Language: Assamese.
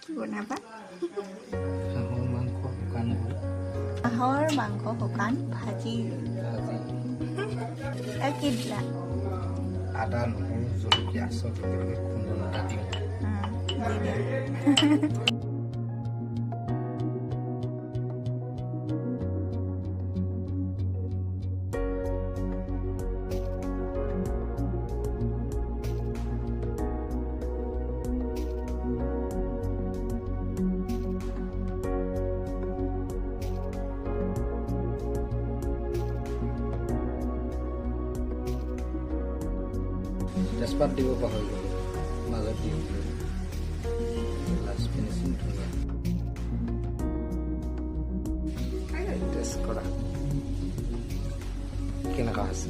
কি বনাবা? হাঁহৰ মাংস শুকান কৰি হাঁহৰ মাংস শুকান ভাজি ভাজি আৰু কি দিলা? আদা নহৰু জলকীয়া চব একেলগে খুন্দনা কাটি দি দিয়া তেজপাত দিব পাহৰি গ'লোঁ মাজত দিওঁ লাষ্ট ফিনিচিং ধুনীয়া টেষ্ট কৰা কেনেকুৱা আছে